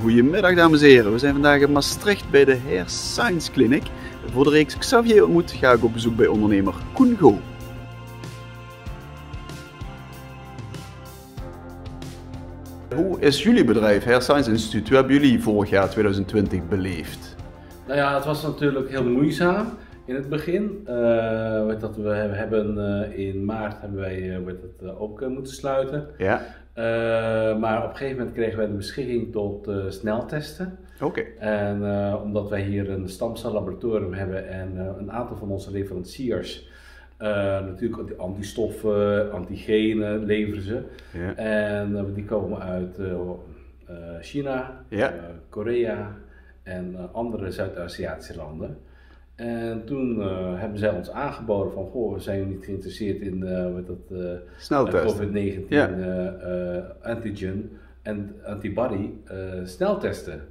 Goedemiddag dames en heren, we zijn vandaag in Maastricht bij de Hair Science Clinic. Voor de reeks Xavier ontmoet ga ik op bezoek bij ondernemer Koen Go. Hoe is jullie bedrijf, Hair Science Instituut? Hoe hebben jullie vorig jaar 2020 beleefd? Nou ja, het was natuurlijk heel moeizaam in het begin. We hebben in maart hebben wij ook moeten sluiten. Ja. Maar op een gegeven moment kregen wij de beschikking tot sneltesten. Oké. En omdat wij hier een stamcellaboratorium hebben en een aantal van onze leveranciers natuurlijk antistoffen, antigenen leveren ze. Ja. En die komen uit China, Ja. Korea en andere Zuid-Aziatische landen. En toen hebben zij ons aangeboden van, goh, we zijn niet geïnteresseerd in COVID-19 antigen en antibody sneltesten.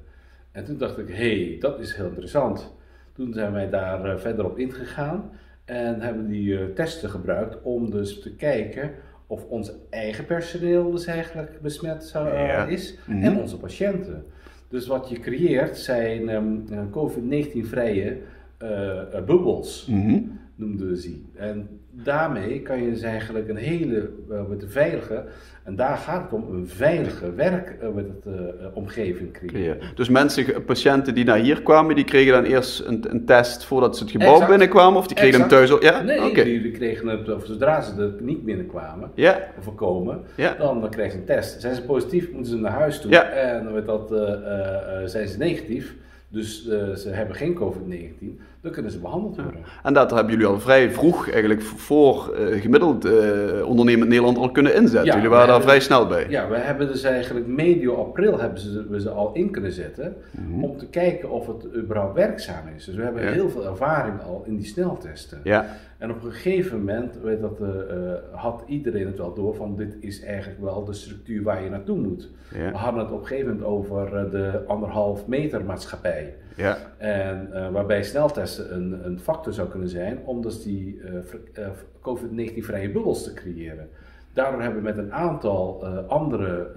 En toen dacht ik, hé, dat is heel interessant. Toen zijn wij daar verder op ingegaan en hebben die testen gebruikt om dus te kijken of ons eigen personeel dus eigenlijk besmet is en onze patiënten. Dus wat je creëert zijn COVID-19-vrije bubbels, noemden we ze. En daarmee kan je dus eigenlijk een hele veilige, en daar gaat het om, een veilige omgeving creëren. Dus patiënten die naar hier kwamen, die kregen dan eerst een test voordat ze het gebouw binnenkwamen, of die kregen hem thuis ook? Ja? Nee, die kregen het, of zodra ze er niet binnenkwamen, of voorkomen, dan krijgen ze een test. Zijn ze positief, moeten ze naar huis toe, en zijn ze negatief, dus ze hebben geen COVID-19, dan kunnen ze behandeld worden. En dat hebben jullie al vrij vroeg, eigenlijk voor gemiddeld ondernemend Nederland al kunnen inzetten. Jullie waren daar vrij snel bij. Ja, we hebben dus eigenlijk medio april hebben we ze al in kunnen zetten, om te kijken of het überhaupt werkzaam is. Dus we hebben heel veel ervaring al in die sneltesten. Ja. En op een gegeven moment had iedereen het wel door van, dit is eigenlijk wel de structuur waar je naartoe moet. Ja. We hadden het op een gegeven moment over de 1,5 meter maatschappij. Ja. En waarbij sneltesten een factor zou kunnen zijn om dus die COVID-19-vrije bubbels te creëren. Daardoor hebben we met een aantal andere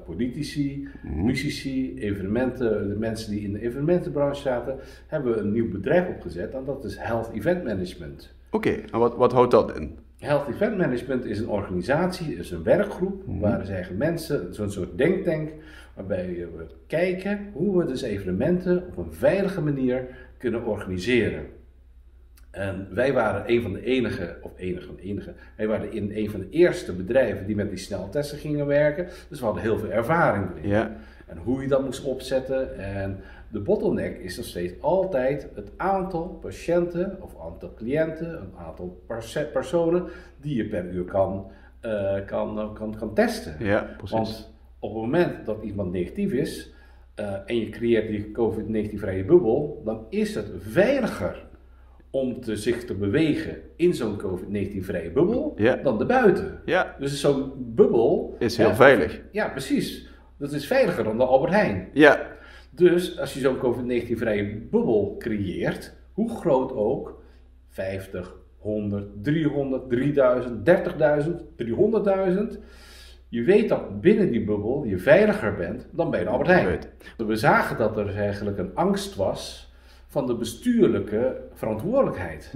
politici, muzici, evenementen, de mensen die in de evenementenbranche zaten, hebben we een nieuw bedrijf opgezet en dat is Health Event Management. Oké, en wat houdt dat in? Health Event Management is een organisatie, is een werkgroep, waar dus eigenlijk mensen, zo'n soort denktank, waarbij we kijken hoe we dus evenementen op een veilige manier kunnen organiseren. En wij waren een van de eerste bedrijven die met die sneltesten gingen werken, dus we hadden heel veel ervaring erin. Ja. En hoe je dat moest opzetten. En de bottleneck is nog steeds altijd het aantal patiënten of aantal cliënten, een aantal personen die je per uur kan testen. Ja, precies. Want op het moment dat iemand negatief is en je creëert die COVID-19-vrije bubbel, dan is het veiliger om zich te bewegen in zo'n COVID-19-vrije bubbel dan erbuiten. Ja. Dus zo'n bubbel is heel veilig. Ja, precies. Dat is veiliger dan de Albert Heijn. Ja. Dus als je zo'n COVID-19-vrije bubbel creëert, hoe groot ook, 50, 100, 300, 3000, 30.000, 300.000, je weet dat binnen die bubbel je veiliger bent dan bij de Albert Heijn. We zagen dat er eigenlijk een angst was van de bestuurlijke verantwoordelijkheid.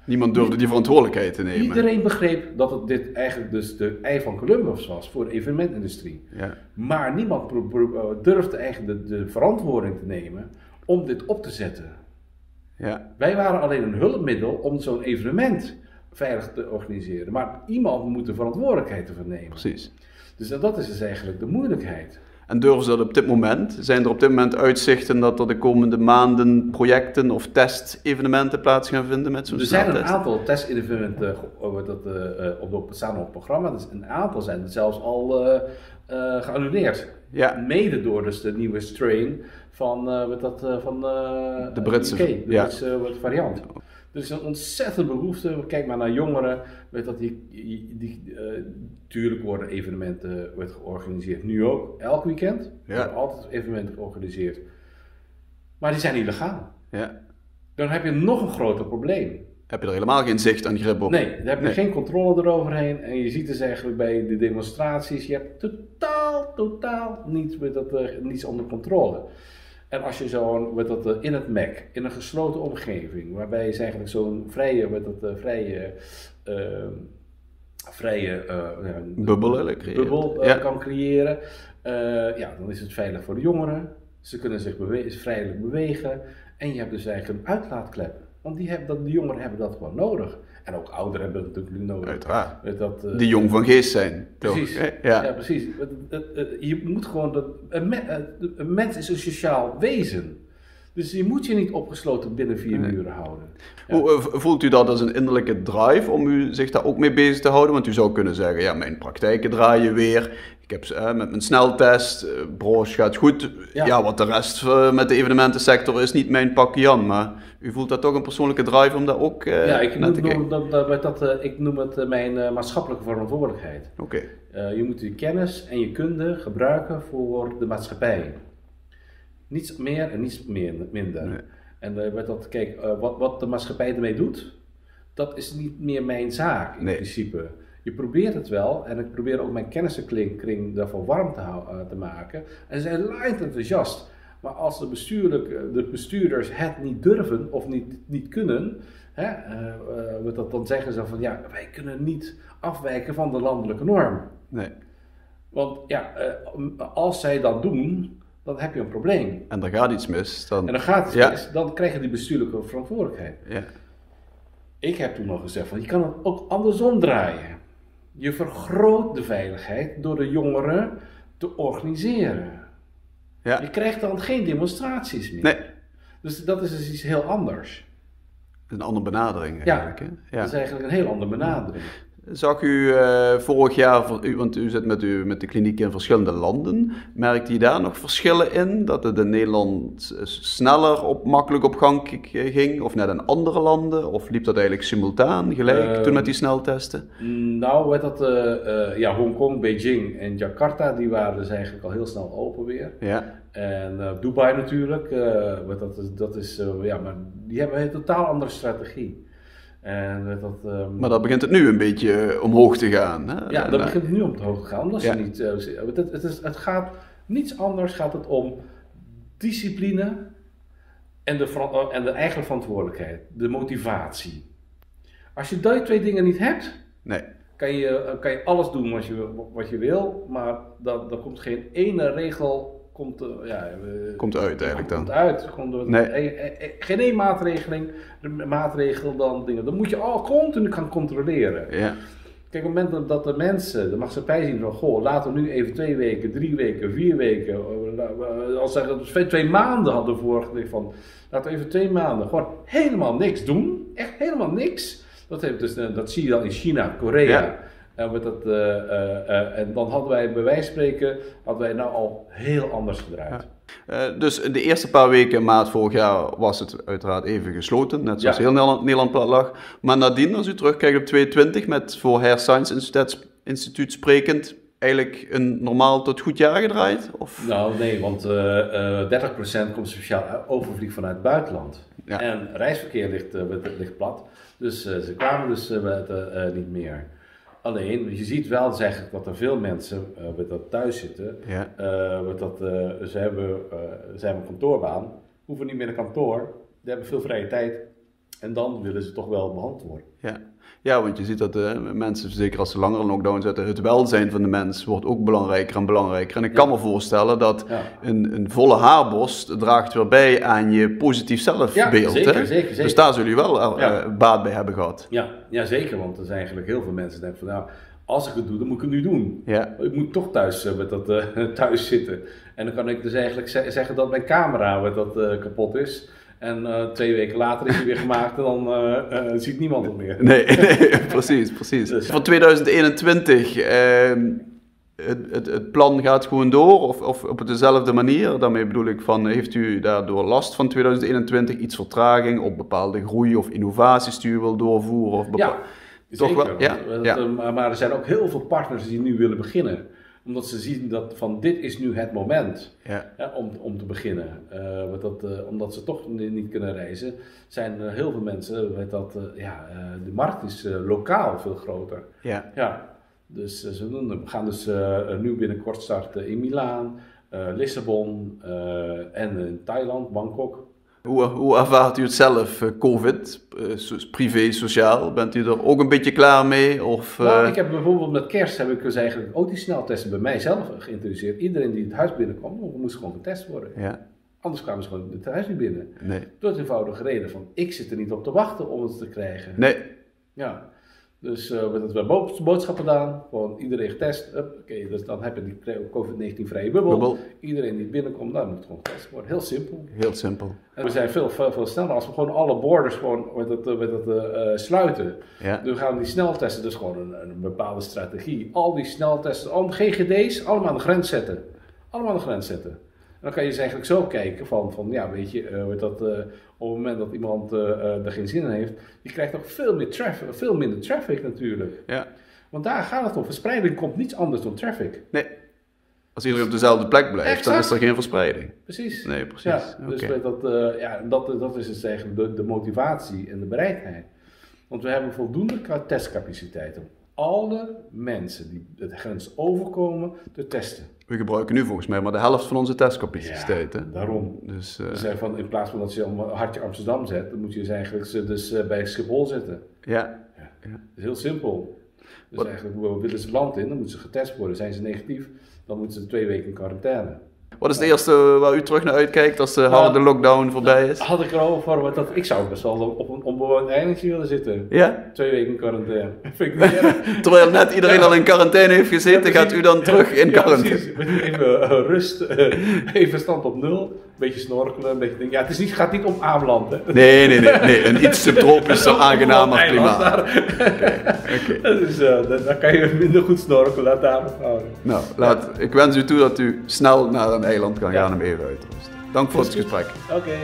Niemand durfde die verantwoordelijkheid te nemen. Iedereen begreep dat dit eigenlijk dus de ei van Columbus was voor de evenementindustrie. Ja. Maar niemand durfde eigenlijk de verantwoording te nemen om dit op te zetten. Ja. Wij waren alleen een hulpmiddel om zo'n evenement veilig te organiseren. Maar iemand moet de verantwoordelijkheid ervoor nemen. Precies. Dus dat is dus eigenlijk de moeilijkheid. En durven ze dat op dit moment? Zijn er op dit moment uitzichten dat er de komende maanden projecten of testevenementen plaats gaan vinden met zo'n sneltest? Er zijn een aantal testevenementen staan op het programma. Dus een aantal zijn zelfs al geannuleerd. Ja. Mede door dus de nieuwe strain van de Britse, Britse variant. Er is een ontzettende behoefte. Kijk maar naar jongeren. Tuurlijk worden evenementen georganiseerd. Nu ook, elk weekend. Er worden altijd evenementen georganiseerd. Maar die zijn illegaal. Ja. Dan heb je nog een groter probleem. heb je er helemaal geen zicht en grip op. Nee, daar heb je geen controle eroverheen. En je ziet dus eigenlijk bij de demonstraties, je hebt totaal niets onder controle. En als je zo'n, in het MEC, in een gesloten omgeving, waarbij je eigenlijk zo'n bubbel kan creëren, dan is het veilig voor de jongeren. Ze kunnen zich vrijelijk bewegen. En je hebt dus eigenlijk een uitlaatklep. Want die jongeren hebben dat gewoon nodig. En ook ouderen hebben het natuurlijk nodig. Uiteraard. Die jong van geest zijn. Precies. Toch? Ja, precies. Je moet gewoon... Een mens is een sociaal wezen. Dus je moet je niet opgesloten binnen 4 muren houden. Ja. Hoe voelt u dat als een innerlijke drive om u zich daar ook mee bezig te houden? Want u zou kunnen zeggen, ja, mijn praktijken draaien weer. Ik heb met mijn sneltest, broos gaat goed. Ja, wat de rest met de evenementensector is niet mijn pakje Jan. Maar u voelt dat toch een persoonlijke drive om daar ook ik noem het mijn maatschappelijke verantwoordelijkheid. Oké. Je moet je kennis en je kunde gebruiken voor de maatschappij. Niets meer en niets minder. Nee. En wat de maatschappij ermee doet, dat is niet meer mijn zaak in principe. Je probeert het wel en ik probeer ook mijn kennissenkring daarvoor warm te maken. En ze zijn laaiend enthousiast. Maar als de bestuurders het niet durven of niet kunnen, dan zeggen ze van ja, wij kunnen niet afwijken van de landelijke norm. Nee. Want als zij dat doen, dan heb je een probleem. En er gaat iets mis. Dan krijg je die bestuurlijke verantwoordelijkheid. Ja. Ik heb toen nog gezegd van je kan het ook andersom draaien. Je vergroot de veiligheid door de jongeren te organiseren. Ja. Je krijgt dan geen demonstraties meer. Nee. Dus dat is dus iets heel anders. Een andere benadering eigenlijk. Ja, dat is eigenlijk een heel andere benadering. Zag u vorig jaar, want u zit met de kliniek in verschillende landen, merkte je daar nog verschillen in? Dat het in Nederland sneller makkelijk op gang ging? Of net in andere landen? Of liep dat eigenlijk simultaan gelijk toen met die sneltesten? Nou, Hongkong, Beijing en Jakarta, die waren dus eigenlijk al heel snel open weer. Ja. En Dubai natuurlijk, maar die hebben een totaal andere strategie. Maar dan begint het nu een beetje omhoog te gaan. Hè? Ja, dat begint het nu omhoog te gaan. Omdat ze niet, het gaat niets anders gaat het om discipline en de eigen verantwoordelijkheid, de motivatie. Als je die 2 dingen niet hebt, kan je alles doen wat je wil, maar er komt geen ene regel. Komt uit eigenlijk dan? Geen één maatregel dan dingen. Dan moet je al continu gaan controleren. Ja. Kijk, op het moment dat de mensen, de maatschappij zien van, goh, laten we nu even 2 weken, 3 weken, 4 weken, als ze dat 2 maanden hadden voorgelegd van, laten we even 2 maanden gewoon helemaal niks doen. Echt helemaal niks. Dat zie je dan in China, Korea. Ja. En dan hadden wij bij wijze van spreken, nou al heel anders gedraaid. Ja. Dus de eerste paar weken maart vorig jaar was het uiteraard even gesloten, net zoals heel Nederland plat lag. Maar nadien, als u terugkijkt op 2020, met voor Hair Science Instituut sprekend, eigenlijk een normaal tot goed jaar gedraaid? Of? Nou nee, want 30% komt speciaal overvlieg vanuit het buitenland. Ja. En reisverkeer ligt plat, dus ze kwamen dus niet meer. Alleen, je ziet wel dus eigenlijk dat er veel mensen thuis zitten. Ja. Ze hebben een kantoorbaan, hoeven niet meer naar kantoor, die hebben veel vrije tijd en dan willen ze toch wel behandeld worden. Ja, want je ziet dat mensen, zeker als ze langer in lockdown zitten, het welzijn van de mens wordt ook belangrijker en belangrijker. En ik kan me voorstellen dat een volle haarbos draagt weer bij aan je positief zelfbeeld. Ja, zeker. Dus daar zullen jullie wel baat bij hebben gehad. Ja, zeker, want er zijn eigenlijk heel veel mensen die denken van, nou, als ik het doe, dan moet ik het nu doen. Ja. Ik moet toch thuis zitten. En dan kan ik dus eigenlijk zeggen dat mijn camera kapot is. En 2 weken later is hij weer gemaakt en dan ziet niemand het meer. Nee, precies. Dus. Voor 2021, het plan gaat gewoon door of op dezelfde manier? Daarmee bedoel ik van, heeft u daardoor last van 2021, iets vertraging op bepaalde groei of innovaties die u wil doorvoeren? Of ja, toch zeker. Wel? Ja? Maar er zijn ook heel veel partners die nu willen beginnen. Omdat ze zien dat van dit is nu het moment Ja. om te beginnen. Omdat ze toch niet kunnen reizen, zijn er heel veel mensen, de markt is lokaal veel groter. Ja. Ja, dus we gaan dus nu binnenkort starten in Milaan, Lissabon en in Thailand, Bangkok. Hoe ervaart u het zelf, COVID, privé, sociaal? Bent u er ook een beetje klaar mee? Of, Nou, ik heb bijvoorbeeld met kerst heb ik dus eigenlijk ook die sneltesten bij mijzelf geïntroduceerd. Iedereen die het huis binnenkwam, moest gewoon getest worden. Ja. Anders kwamen ze gewoon het huis niet binnen. Nee. Door het eenvoudige reden van, ik zit er niet op te wachten om het te krijgen. Nee. Ja. Dus we hebben boodschappen gedaan, gewoon iedereen getest. Oké, dus dan heb je die COVID-19 vrije bubbel. Iedereen die binnenkomt, dan moet gewoon getest worden. Heel simpel. Heel simpel. En we zijn veel sneller als we gewoon alle borders gewoon sluiten. Ja. Dan gaan we die sneltesten, dus gewoon een bepaalde strategie. Al die sneltesten, GGD's, allemaal aan de grens zetten. Allemaal aan de grens zetten. En dan kan je dus eigenlijk zo kijken van ja, weet je, op het moment dat iemand er geen zin in heeft, die krijgt ook veel minder traffic natuurlijk. Ja. Want daar gaat het om. Verspreiding komt niets anders dan traffic. Nee. Als iedereen op dezelfde plek blijft, dan is er geen verspreiding. Precies. Nee, precies. Ja, dus dat is dus eigenlijk de motivatie en de bereidheid. Want we hebben voldoende testcapaciteit om alle mensen die de grens overkomen te testen. We gebruiken nu volgens mij maar de helft van onze testcapaciteit. Ja, hè? daarom. Dus, In plaats van dat je een hartje Amsterdam zet, dan moet je eigenlijk bij Schiphol zetten. Ja. Dat is heel simpel. Dus eigenlijk willen ze het land in, dan moeten ze getest worden. Zijn ze negatief, dan moeten ze 2 weken in quarantaine. Wat is het eerste waar u terug naar uitkijkt als de harde lockdown voorbij is? Had ik erover, ik zou best wel op een onbewoond eilandje willen zitten. Ja? 2 weken in quarantaine. Vind ik niet erg. Terwijl net iedereen al in quarantaine heeft gezeten, gaat u dan terug in quarantaine? Precies. Even rust, even stand op 0, een beetje snorkelen, een beetje ja, het gaat niet om Ameland, hè. Nee, een iets subtropischer, aangenamer klimaat. Okay. Dus dan kan je minder goed snorkelen, laat daar houden. Nou, ik wens u toe dat u snel naar een eiland kan gaan om even uit te rusten. Dank voor het gesprek. Oké.